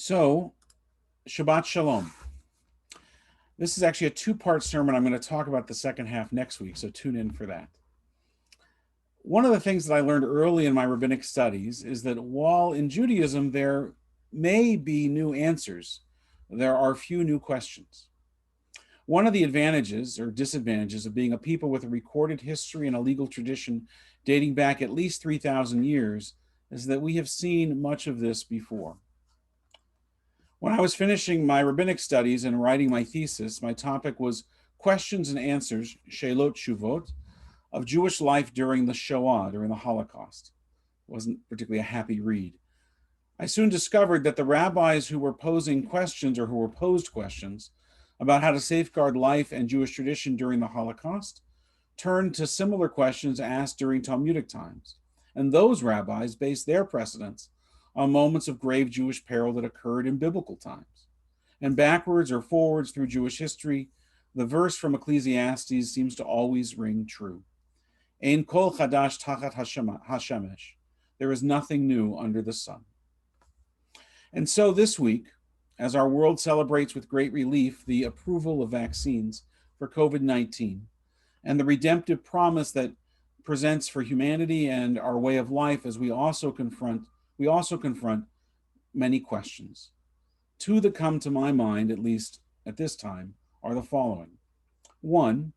So, Shabbat Shalom. This is actually a two-part sermon. I'm going to talk about the second half next week, so tune in for that. One of the things that I learned early in my rabbinic studies is that while in Judaism there may be new answers, there are few new questions. One of the advantages or disadvantages of being a people with a recorded history and a legal tradition dating back at least 3,000 years is that we have seen much of this before. When I was finishing my rabbinic studies and writing my thesis, my topic was questions and answers, Shelot Shuvot, of Jewish life during the Shoah, during the Holocaust. It wasn't particularly a happy read. I soon discovered that the rabbis who were posing questions or who were posed questions about how to safeguard life and Jewish tradition during the Holocaust turned to similar questions asked during Talmudic times. And those rabbis based their precedents on moments of grave Jewish peril that occurred in biblical times. And backwards or forwards through Jewish history, the verse from Ecclesiastes seems to always ring true. Ein kol chadash tachat hashemesh. There is nothing new under the sun. And so this week, as our world celebrates with great relief the approval of vaccines for COVID-19 and the redemptive promise that presents for humanity and our way of life as we also confront many questions. Two that come to my mind, at least at this time, are the following. One,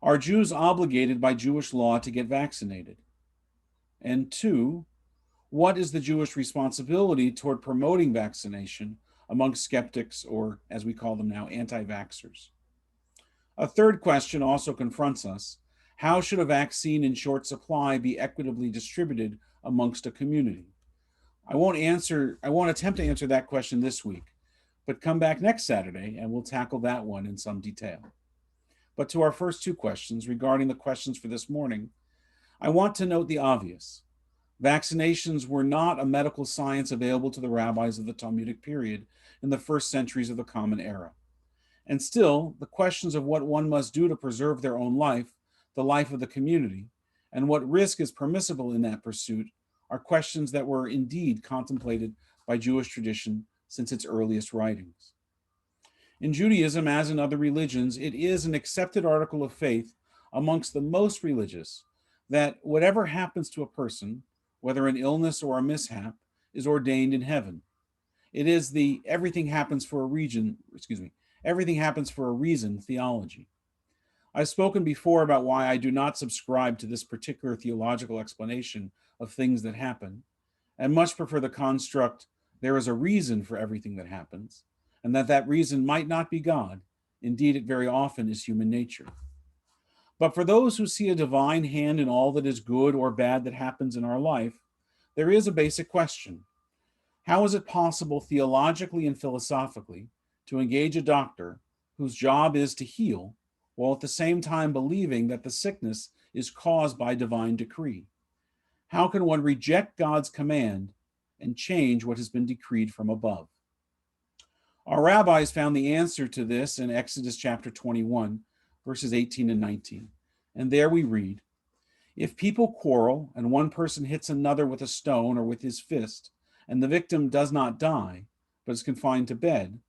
are Jews obligated by Jewish law to get vaccinated? And two, what is the Jewish responsibility toward promoting vaccination among skeptics, or as we call them now, anti-vaxxers? A third question also confronts us. How should a vaccine in short supply be equitably distributed amongst a community? I won't attempt to answer that question this week, but come back next Saturday and we'll tackle that one in some detail. But to our first two questions, regarding the questions for this morning, I want to note the obvious. Vaccinations were not a medical science available to the rabbis of the Talmudic period in the first centuries of the Common Era. And still, the questions of what one must do to preserve their own life, the life of the community, and what risk is permissible in that pursuit are questions that were indeed contemplated by Jewish tradition since its earliest writings. In Judaism, as in other religions, it is an accepted article of faith amongst the most religious that whatever happens to a person, whether an illness or a mishap, is ordained in heaven. It is the everything happens for a reason theology. I've spoken before about why I do not subscribe to this particular theological explanation of things that happen, and much prefer the construct, there is a reason for everything that happens, and that reason might not be God. Indeed, it very often is human nature. But for those who see a divine hand in all that is good or bad that happens in our life, there is a basic question. How is it possible theologically and philosophically to engage a doctor whose job is to heal, while at the same time believing that the sickness is caused by divine decree? How can one reject God's command and change what has been decreed from above? Our rabbis found the answer to this in Exodus chapter 21, verses 18 and 19. And there we read, if people quarrel and one person hits another with a stone or with his fist, and the victim does not die, but is confined to bed,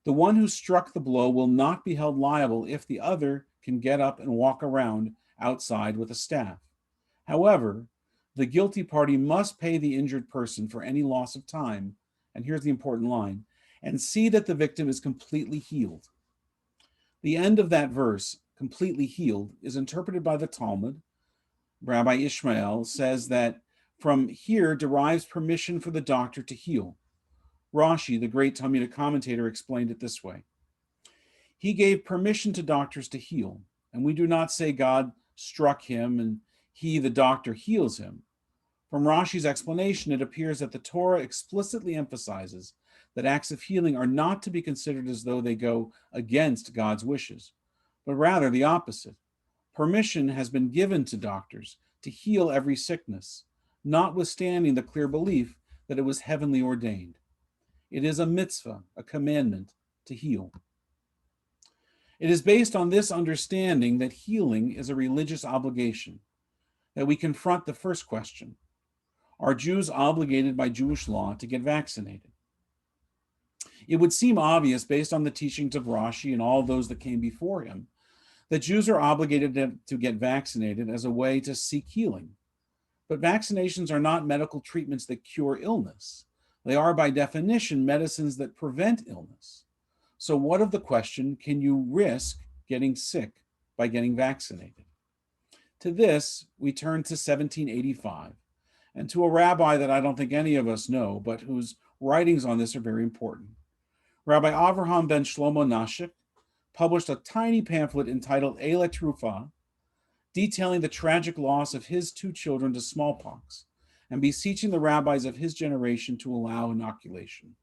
the one who struck the blow will not be held liable if the other can get up and walk around outside with a staff. However, the guilty party must pay the injured person for any loss of time, and here's the important line, and see that the victim is completely healed. The end of that verse, completely healed, is interpreted by the Talmud. Rabbi Ishmael says that from here derives permission for the doctor to heal. Rashi, the great Talmudic commentator, explained it this way. He gave permission to doctors to heal, and we do not say God struck him and he, the doctor, heals him. From Rashi's explanation, it appears that the Torah explicitly emphasizes that acts of healing are not to be considered as though they go against God's wishes, but rather the opposite. Permission has been given to doctors to heal every sickness, notwithstanding the clear belief that it was heavenly ordained. It is a mitzvah, a commandment, to heal. It is based on this understanding that healing is a religious obligation that we confront the first question. Are Jews obligated by Jewish law to get vaccinated? It would seem obvious, based on the teachings of Rashi and all those that came before him, that Jews are obligated to get vaccinated as a way to seek healing. But vaccinations are not medical treatments that cure illness. They are, by definition, medicines that prevent illness. So what of the question, can you risk getting sick by getting vaccinated? To this, we turn to 1785, and to a rabbi that I don't think any of us know, but whose writings on this are very important. Rabbi Avraham ben Shlomo Nashik published a tiny pamphlet entitled Eile Trufa, detailing the tragic loss of his 2 children to smallpox, and beseeching the rabbis of his generation to allow inoculation.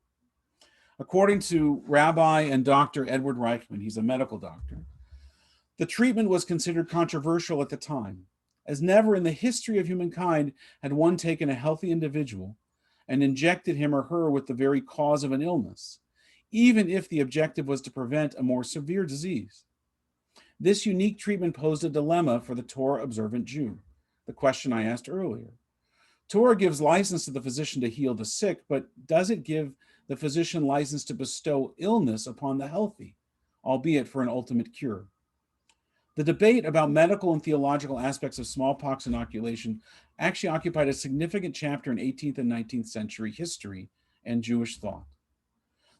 According to Rabbi and Dr. Edward Reichman, he's a medical doctor, the treatment was considered controversial at the time, as never in the history of humankind had one taken a healthy individual and injected him or her with the very cause of an illness, even if the objective was to prevent a more severe disease. This unique treatment posed a dilemma for the Torah-observant Jew, the question I asked earlier. Torah gives license to the physician to heal the sick, but does it give the physician license to bestow illness upon the healthy, albeit for an ultimate cure? The debate about medical and theological aspects of smallpox inoculation actually occupied a significant chapter in 18th and 19th century history and Jewish thought.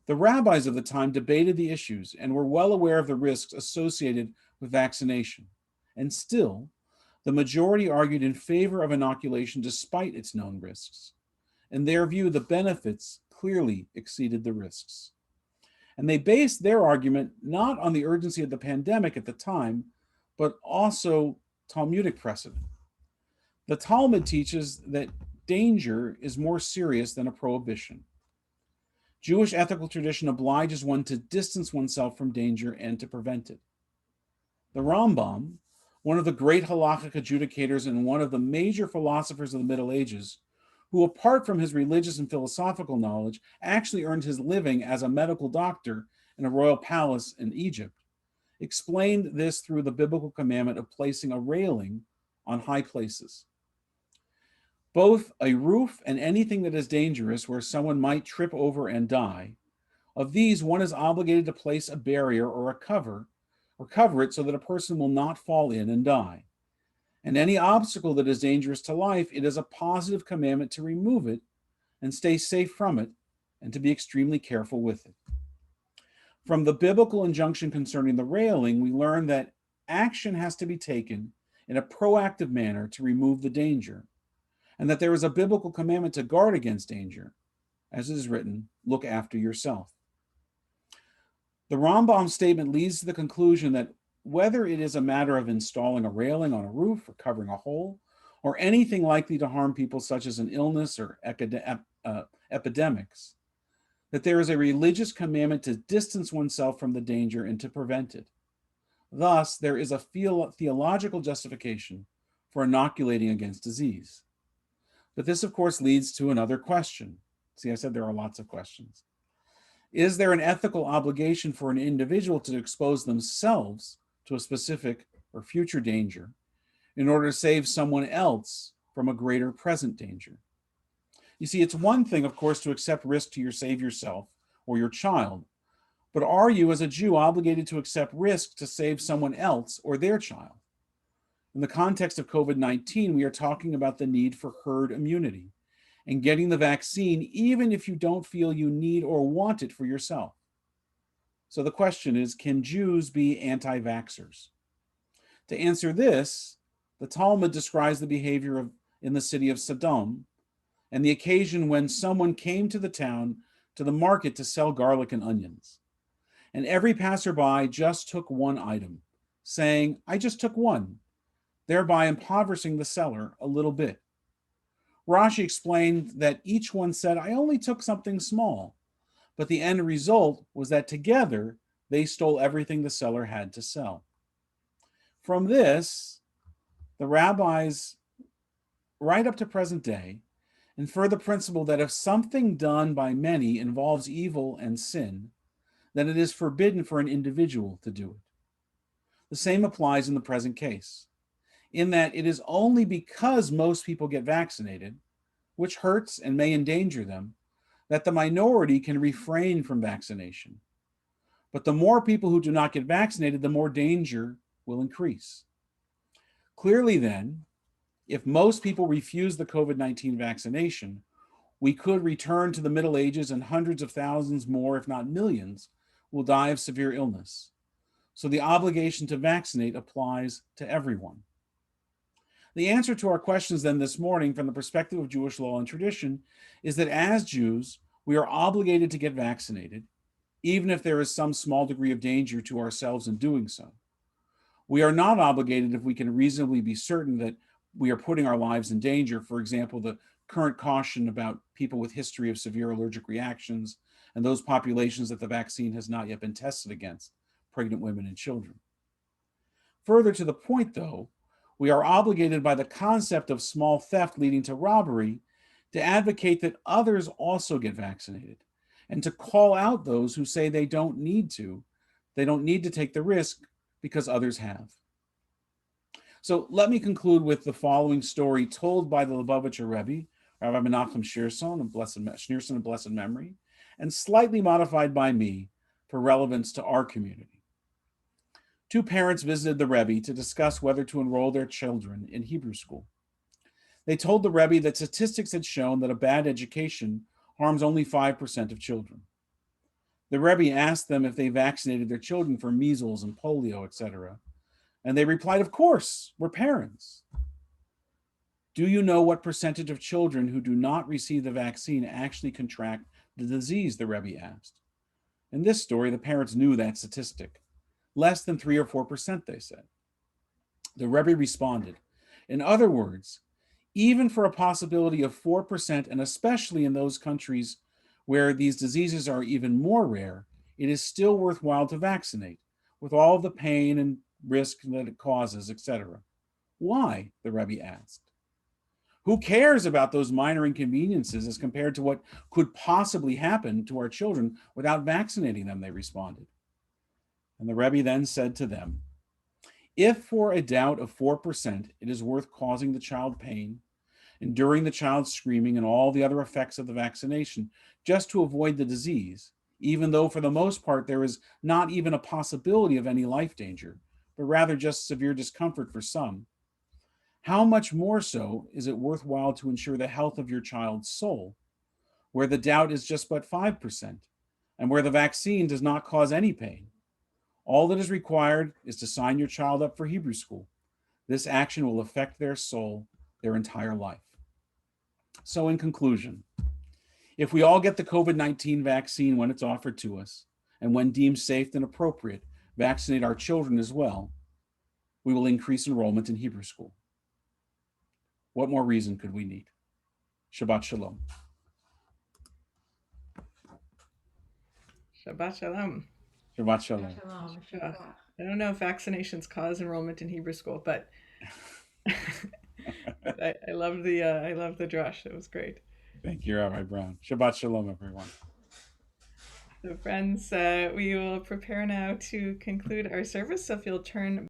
The rabbis of the time debated the issues and were well aware of the risks associated with vaccination. And still, the majority argued in favor of inoculation despite its known risks. In their view, the benefits clearly exceeded the risks. And they based their argument not on the urgency of the pandemic at the time, but also Talmudic precedent. The Talmud teaches that danger is more serious than a prohibition. Jewish ethical tradition obliges one to distance oneself from danger and to prevent it. The Rambam, one of the great halachic adjudicators and one of the major philosophers of the Middle Ages, who apart from his religious and philosophical knowledge, actually earned his living as a medical doctor in a royal palace in Egypt, explained this through the biblical commandment of placing a railing on high places. Both a roof and anything that is dangerous where someone might trip over and die, of these one is obligated to place a barrier or cover it so that a person will not fall in and die. And any obstacle that is dangerous to life, it is a positive commandment to remove it and stay safe from it and to be extremely careful with it. From the biblical injunction concerning the railing, we learn that action has to be taken in a proactive manner to remove the danger, and that there is a biblical commandment to guard against danger. As it is written, look after yourself. The Rambam statement leads to the conclusion that whether it is a matter of installing a railing on a roof or covering a hole, or anything likely to harm people such as an illness or epidemics, that there is a religious commandment to distance oneself from the danger and to prevent it. Thus, there is a theological justification for inoculating against disease. But this, of course, leads to another question. See, I said there are lots of questions. Is there an ethical obligation for an individual to expose themselves to a specific or future danger in order to save someone else from a greater present danger? You see, it's one thing, of course, to accept risk to save yourself or your child, but are you, as a Jew, obligated to accept risk to save someone else or their child? In the context of COVID-19, we are talking about the need for herd immunity and getting the vaccine even if you don't feel you need or want it for yourself. So the question is, can Jews be anti-vaxxers? To answer this, the Talmud describes the behavior in the city of Sodom and the occasion when someone came to the town, to the market, to sell garlic and onions. And every passerby just took one item, saying, I just took one, thereby impoverishing the seller a little bit. Rashi explained that each one said, I only took something small, but the end result was that together they stole everything the seller had to sell. From this, the rabbis, right up to present day, infer the principle that if something done by many involves evil and sin, then it is forbidden for an individual to do it. The same applies in the present case, in that it is only because most people get vaccinated, which hurts and may endanger them, that the minority can refrain from vaccination. But the more people who do not get vaccinated, the more danger will increase. Clearly, then, if most people refuse the COVID-19 vaccination, we could return to the Middle Ages and hundreds of thousands more, if not millions, will die of severe illness. So the obligation to vaccinate applies to everyone. The answer to our questions then this morning from the perspective of Jewish law and tradition is that as Jews, we are obligated to get vaccinated, even if there is some small degree of danger to ourselves in doing so. We are not obligated if we can reasonably be certain that we are putting our lives in danger. For example, the current caution about people with history of severe allergic reactions and those populations that the vaccine has not yet been tested against, pregnant women and children. Further to the point, though, we are obligated by the concept of small theft leading to robbery to advocate that others also get vaccinated and to call out those who say they don't need to take the risk because others have. So let me conclude with the following story told by the Lubavitcher Rebbe, Rabbi Menachem Schneerson of blessed memory, and slightly modified by me for relevance to our community. Two parents visited the Rebbe to discuss whether to enroll their children in Hebrew school. They told the Rebbe that statistics had shown that a bad education harms only 5% of children. The Rebbe asked them if they vaccinated their children for measles and polio, etc. And they replied, of course, we're parents. Do you know what percentage of children who do not receive the vaccine actually contract the disease, the Rebbe asked. In this story, the parents knew that statistic. Less than 3 or 4%, they said. The Rebbe responded, in other words, even for a possibility of 4%, and especially in those countries where these diseases are even more rare, it is still worthwhile to vaccinate, with all the pain and risk that it causes, etc. Why? The Rebbe asked. Who cares about those minor inconveniences as compared to what could possibly happen to our children without vaccinating them, they responded. And the Rebbe then said to them, if for a doubt of 4%, it is worth causing the child pain, enduring the child's screaming and all the other effects of the vaccination just to avoid the disease, even though for the most part there is not even a possibility of any life danger, but rather just severe discomfort for some, how much more so is it worthwhile to ensure the health of your child's soul, where the doubt is just but 5%, and where the vaccine does not cause any pain? All that is required is to sign your child up for Hebrew school. This action will affect their soul their entire life. So in conclusion, if we all get the COVID-19 vaccine when it's offered to us, and when deemed safe and appropriate, vaccinate our children as well, we will increase enrollment in Hebrew school. What more reason could we need? Shabbat Shalom. Shabbat Shalom. Shabbat Shalom. I don't know if vaccinations cause enrollment in Hebrew school, but I love the drush. It was great. Thank you, Rabbi Brown. Shabbat Shalom, everyone. So friends, we will prepare now to conclude our service. So if you'll turn